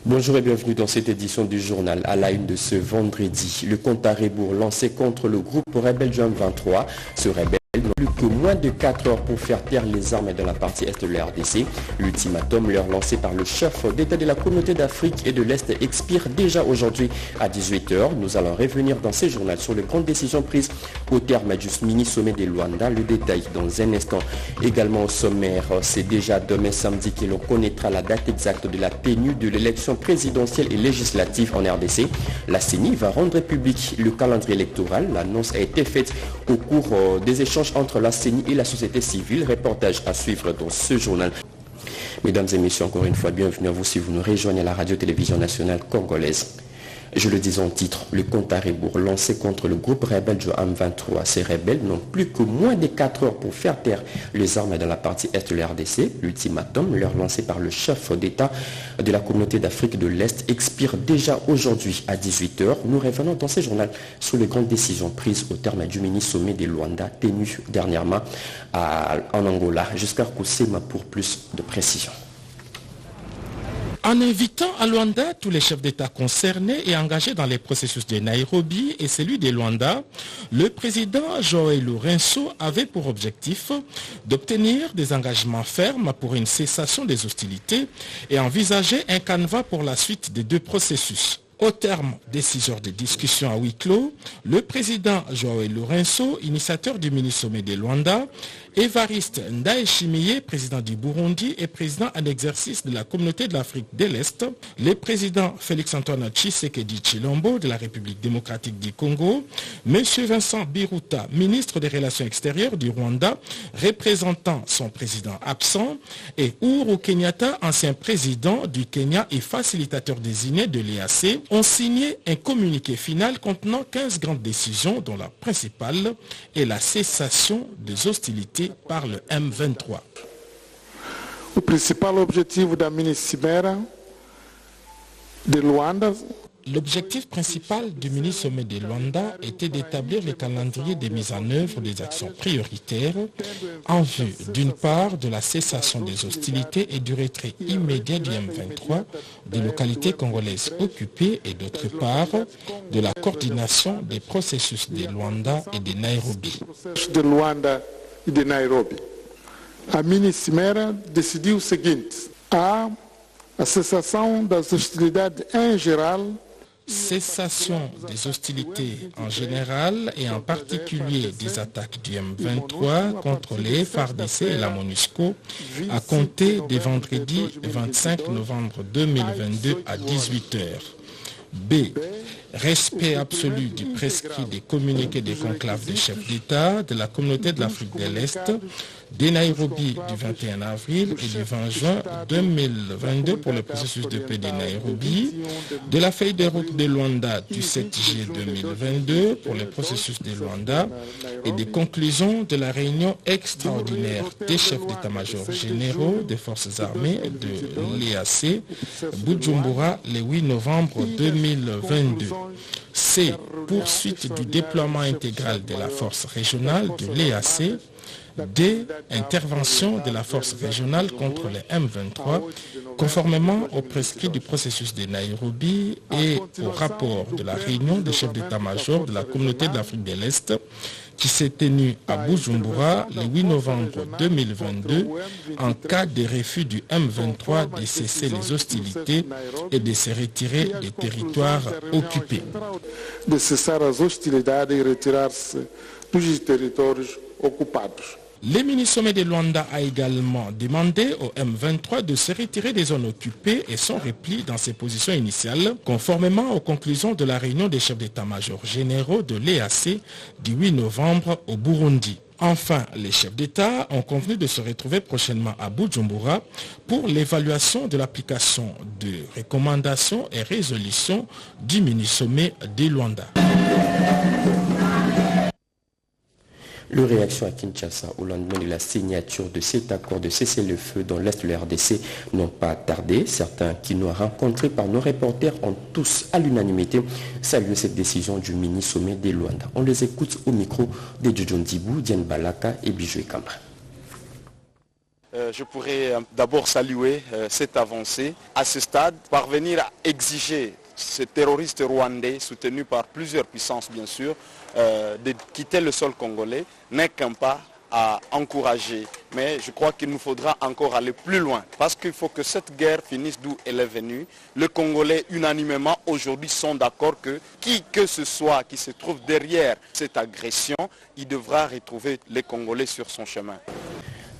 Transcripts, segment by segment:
Bonjour et bienvenue dans cette édition du journal. À la une de ce vendredi, le compte à rebours lancé contre le groupe rebelle du M23. Ce rebelle n'a plus que moins de 4 heures pour faire taire les armes dans la partie est de la RDC. L'ultimatum leur lancé par le chef d'État de la communauté d'Afrique et de l'Est expire déjà aujourd'hui à 18h. Nous allons revenir dans ce journal sur les grandes décisions prises au terme du mini-sommet de Luanda. Le détail dans un instant. Également au sommaire, c'est déjà demain samedi que l'on connaîtra la date exacte de la tenue de l'élection présidentielle et législative en RDC. La CENI va rendre public le calendrier électoral. L'annonce a été faite au cours des échanges entre la CENI et la société civile. Reportage à suivre dans ce journal. Mesdames et messieurs, encore une fois, bienvenue à vous si vous nous rejoignez à la radio-télévision nationale congolaise. Je le disais en titre, le compte à rebours lancé contre le groupe rebelle du M23. Ces rebelles n'ont plus que moins de 4 heures pour faire taire les armes dans la partie est de la RDC. L'ultimatum leur lancé par le chef d'État de la communauté d'Afrique de l'Est expire déjà aujourd'hui à 18h. Nous revenons dans ce journal sur les grandes décisions prises au terme du mini-sommet de Luanda tenu dernièrement en Angola. Jusqu'à Koussema pour plus de précision. En invitant à Luanda tous les chefs d'État concernés et engagés dans les processus de Nairobi et celui de Luanda, le président Joao Lourenço avait pour objectif d'obtenir des engagements fermes pour une cessation des hostilités et envisager un canevas pour la suite des deux processus. Au terme des 6 heures de discussion à huis clos, le président Joao Lourenço, initiateur du mini-sommet de Luanda, Évariste Ndayishimiye, président du Burundi et président en exercice de la communauté de l'Afrique de l'Est, le président Félix-Antoine Tshisekedi Tshilombo de la République démocratique du Congo, M. Vincent Biruta, ministre des Relations extérieures du Rwanda, représentant son président absent, et Uhuru Kenyatta, ancien président du Kenya et facilitateur désigné de l'EAC, ont signé un communiqué final contenant 15 grandes décisions, dont la principale est la cessation des hostilités par le M23. O principal objetivo da mini-cimeira de Luanda. L'objectif principal du mini-sommet de Luanda était d'établir le calendrier de mise en œuvre des actions prioritaires en vue, d'une part, de la cessation des hostilités et du retrait immédiat du M23 des localités congolaises occupées et d'autre part, de la coordination des processus de Luanda et de Nairobi. A mini-cimeira decidiu o seguinte: a cessação das hostilidades em geral, cessation des hostilités en général et en particulier des attaques du M23 contre les FARDC et la MONUSCO à compter des vendredis 25 novembre 2022 à 18h. B. Respect absolu du prescrit des communiqués des conclaves des chefs d'État de la communauté de l'Afrique de l'Est, des Nairobi du 21 avril et du 20 juin 2022 pour le processus de paix de Nairobi, de la feuille de route de Luanda du 7 juillet 2022 pour le processus de Luanda et des conclusions de la réunion extraordinaire des chefs d'état-major généraux des forces armées de l'EAC, Bujumbura, le 8 novembre 2022. C. Poursuite du déploiement intégral de la force régionale de l'EAC. D. Intervention de la force régionale contre les M23, conformément au prescrit du processus de Nairobi et au rapport de la réunion des chefs d'état-major de la communauté de l'Afrique de l'Est qui s'est tenue à Bujumbura le 8 novembre 2022 en cas de refus du M23 de cesser les hostilités et de se retirer des territoires occupés. De cessar as hostilidades e retirar-se dos territórios ocupados. Le mini-sommet de Luanda a également demandé au M23 de se retirer des zones occupées et son repli dans ses positions initiales, conformément aux conclusions de la réunion des chefs d'état-major généraux de l'EAC du 8 novembre au Burundi. Enfin, les chefs d'État ont convenu de se retrouver prochainement à Bujumbura pour l'évaluation de l'application de recommandations et résolutions du mini-sommet de Luanda. Le réaction à Kinshasa au lendemain de la signature de cet accord de cessez-le-feu dans l'Est de la RDC n'ont pas tardé. Certains qui nous ont rencontrés par nos reporters ont tous à l'unanimité salué cette décision du mini-sommet de Luanda. On les écoute au micro de Djodjon Dibou, Diane Balaka et Bijou Kamara. Je pourrais d'abord saluer cette avancée. À ce stade, parvenir à exiger ces terroristes rwandais, soutenus par plusieurs puissances bien sûr, de quitter le sol congolais n'est qu'un pas à encourager. Mais je crois qu'il nous faudra encore aller plus loin parce qu'il faut que cette guerre finisse d'où elle est venue. Les Congolais unanimement aujourd'hui sont d'accord que qui que ce soit qui se trouve derrière cette agression, il devra retrouver les Congolais sur son chemin.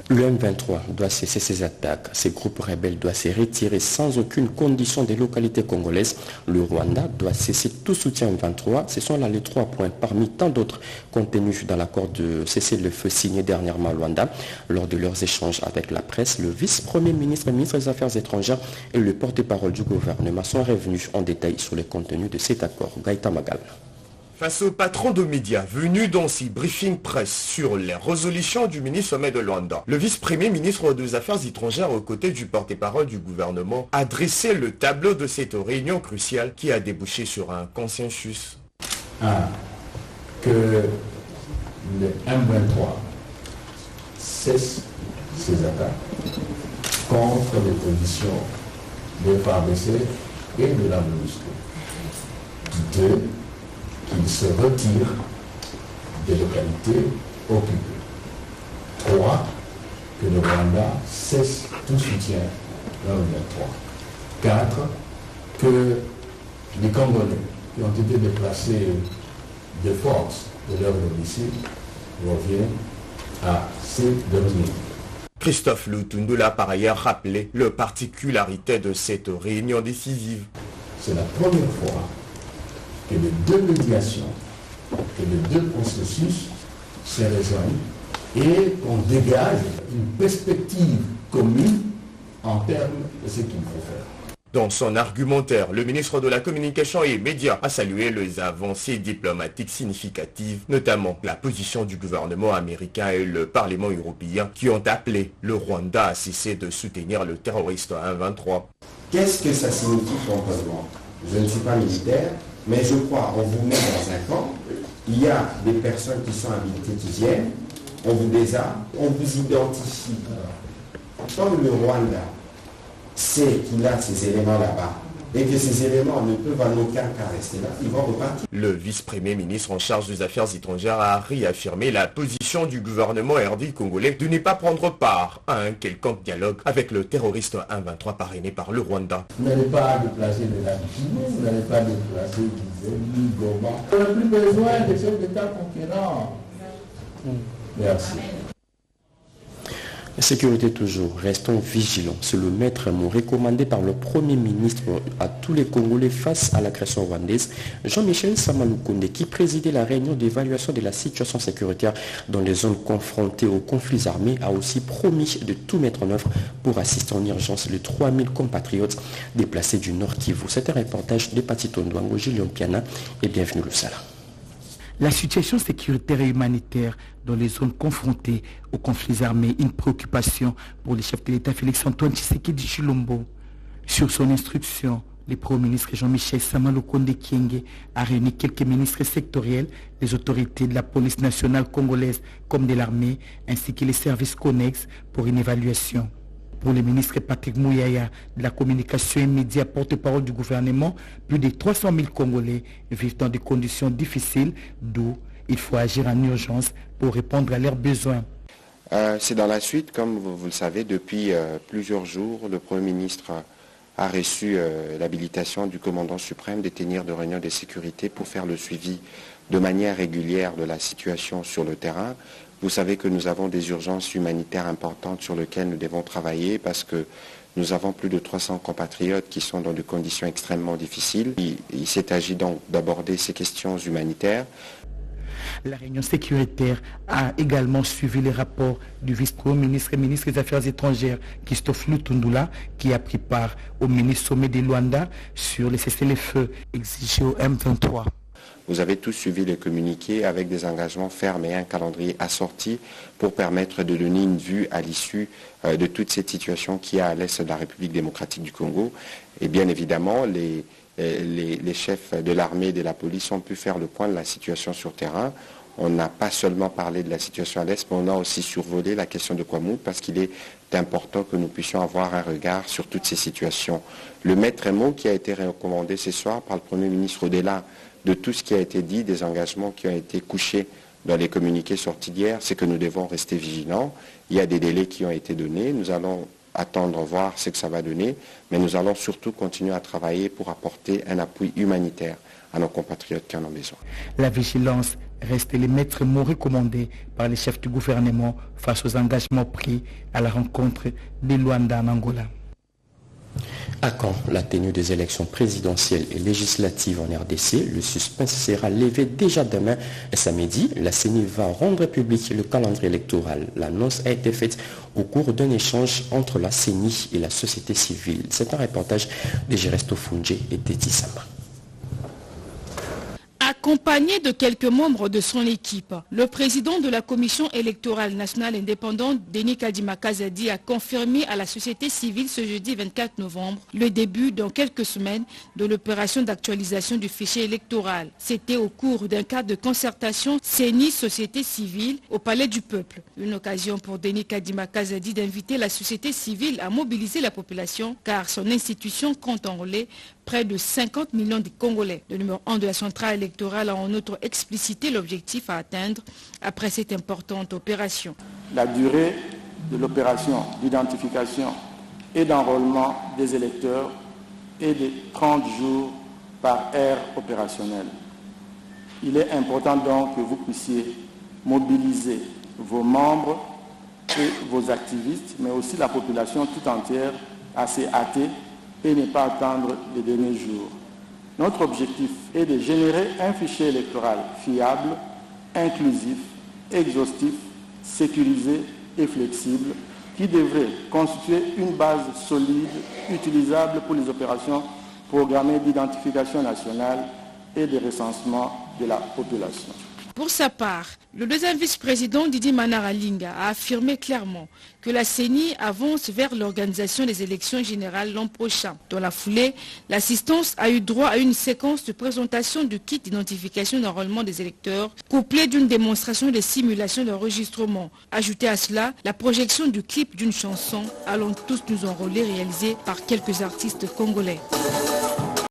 Le M23 doit cesser ses attaques. Ces groupes rebelles doivent se retirer sans aucune condition des localités congolaises. Le Rwanda doit cesser tout soutien M23. Ce sont là les 3 points parmi tant d'autres contenus dans l'accord de cessez-le-feu signé dernièrement à Luanda. Lors de leurs échanges avec la presse, le vice-premier ministre, ministre des Affaires étrangères et le porte-parole du gouvernement sont revenus en détail sur les contenus de cet accord. Gaïta Magal. Face au patron de médias venu dans ces briefings presse sur les résolutions du mini-sommet de Luanda, le vice-premier ministre des Affaires étrangères aux côtés du porte-parole du gouvernement a dressé le tableau de cette réunion cruciale qui a débouché sur un consensus. 1. Que le M23 cesse ses attaques contre les positions des FARDC et de la MONUSCO. 2. Qu'il se retire des localités occupées. 3. Que le Rwanda cesse tout soutien dans le 23. 4. Que les Congolais qui ont été déplacés de force de leur domicile reviennent à ces domiciles. Christophe Lutundu l'a par ailleurs rappelé la particularité de cette réunion décisive. C'est la première fois que les deux médiations, que les deux processus se rejoignent et qu'on dégage une perspective commune en termes de ce qu'il faut faire. Dans son argumentaire, le ministre de la Communication et Médias a salué les avancées diplomatiques significatives, notamment la position du gouvernement américain et le Parlement européen qui ont appelé le Rwanda à cesser de soutenir le terroriste M23. Qu'est-ce que ça signifie concrètement? Je ne suis pas militaire, mais je crois qu'on vous met dans un camp, il y a des personnes qui sont habilitées qui viennent, on vous désarme, on vous identifie. Comme le Rwanda sait qu'il a ces éléments là-bas et que ces éléments ne peuvent en aucun cas rester là, ils vont repartir. Le vice-premier ministre en charge des affaires étrangères a réaffirmé la position du gouvernement RD congolais de ne pas prendre part à un quelconque dialogue avec le terroriste M23 parrainé par le Rwanda. Vous n'allez pas déplacer de la Guinée, vous n'allez pas déplacer ni Goma. On n'a plus besoin de chefs d'État conquérants. Merci. Sécurité toujours, restons vigilants. C'est le maître mot recommandé par le Premier ministre à tous les Congolais face à l'agression rwandaise, Jean-Michel Samaloukonde, qui présidait la réunion d'évaluation de la situation sécuritaire dans les zones confrontées aux conflits armés, a aussi promis de tout mettre en œuvre pour assister en urgence les 3000 compatriotes déplacés du Nord Kivu. C'est un reportage de Patito Ndwango, Julien Piana et bienvenue le Sala. La situation sécuritaire et humanitaire dans les zones confrontées aux conflits armés, une préoccupation pour le chef de l'État Félix-Antoine Tshisekedi Tshilombo. Sur son instruction, le Premier ministre Jean-Michel Samaloukonde Kyenge a réuni quelques ministres sectoriels, les autorités de la police nationale congolaise comme de l'armée, ainsi que les services connexes pour une évaluation. Pour le ministre Patrick Mouyaya de la communication et médias porte-parole du gouvernement, plus de 300 000 Congolais vivent dans des conditions difficiles, d'où il faut agir en urgence pour répondre à leurs besoins. C'est dans la suite, comme vous le savez, depuis plusieurs jours, le Premier ministre a reçu l'habilitation du commandant suprême de tenir de réunions de sécurité pour faire le suivi de manière régulière de la situation sur le terrain. Vous savez que nous avons des urgences humanitaires importantes sur lesquelles nous devons travailler parce que nous avons plus de 300 compatriotes qui sont dans des conditions extrêmement difficiles. Il s'est agi donc d'aborder ces questions humanitaires. La réunion sécuritaire a également suivi les rapports du vice-premier ministre et ministre des Affaires étrangères, Christophe Lutundula, qui a pris part au mini-sommet de Luanda sur les cessez-le-feu exigés au M23. Vous avez tous suivi le communiqué avec des engagements fermes et un calendrier assorti pour permettre de donner une vue à l'issue de toute cette situation qui est à l'est de la République démocratique du Congo. Et bien évidemment, les chefs de l'armée et de la police ont pu faire le point de la situation sur terrain. On n'a pas seulement parlé de la situation à l'est, mais on a aussi survolé la question de Kwamou parce qu'il est important que nous puissions avoir un regard sur toutes ces situations. Le maître mot qui a été recommandé ce soir par le Premier ministre, au-delà de tout ce qui a été dit, des engagements qui ont été couchés dans les communiqués sortis d'hier, c'est que nous devons rester vigilants. Il y a des délais qui ont été donnés. Nous allons attendre, voir ce que ça va donner, mais nous allons surtout continuer à travailler pour apporter un appui humanitaire à nos compatriotes qui en ont besoin. La vigilance reste les maîtres mots recommandés par les chefs du gouvernement face aux engagements pris à la rencontre de Luanda en Angola. À quand la tenue des élections présidentielles et législatives en RDC, le suspense sera levé déjà demain. Samedi, la CENI va rendre public le calendrier électoral. L'annonce a été faite au cours d'un échange entre la CENI et la société civile. C'est un reportage de Geresto Funge et Teti Samba. Accompagné de quelques membres de son équipe, le président de la Commission électorale nationale indépendante, Denis Kadima Kazadi, a confirmé à la société civile ce jeudi 24 novembre le début dans quelques semaines de l'opération d'actualisation du fichier électoral. C'était au cours d'un cadre de concertation CENI-société civile au Palais du Peuple. Une occasion pour Denis Kadima Kazadi d'inviter la société civile à mobiliser la population car son institution compte enrôler près de 50 millions de Congolais. Le numéro 1 de la centrale électorale a en outre explicité l'objectif à atteindre après cette importante opération. La durée de l'opération d'identification et d'enrôlement des électeurs est de 30 jours par aire opérationnelle. Il est important donc que vous puissiez mobiliser vos membres et vos activistes, mais aussi la population tout entière à s'y hâter et ne pas attendre les derniers jours. Notre objectif est de générer un fichier électoral fiable, inclusif, exhaustif, sécurisé et flexible qui devrait constituer une base solide, utilisable pour les opérations programmées d'identification nationale et de recensement de la population. Pour sa part, le deuxième vice-président Didi Manaralinga a affirmé clairement que la CENI avance vers l'organisation des élections générales l'an prochain. Dans la foulée, l'assistance a eu droit à une séquence de présentation du kit d'identification d'enrôlement des électeurs, couplée d'une démonstration des simulations d'enregistrement. Ajoutez à cela la projection du clip d'une chanson « Allons tous nous enrôler » réalisée par quelques artistes congolais.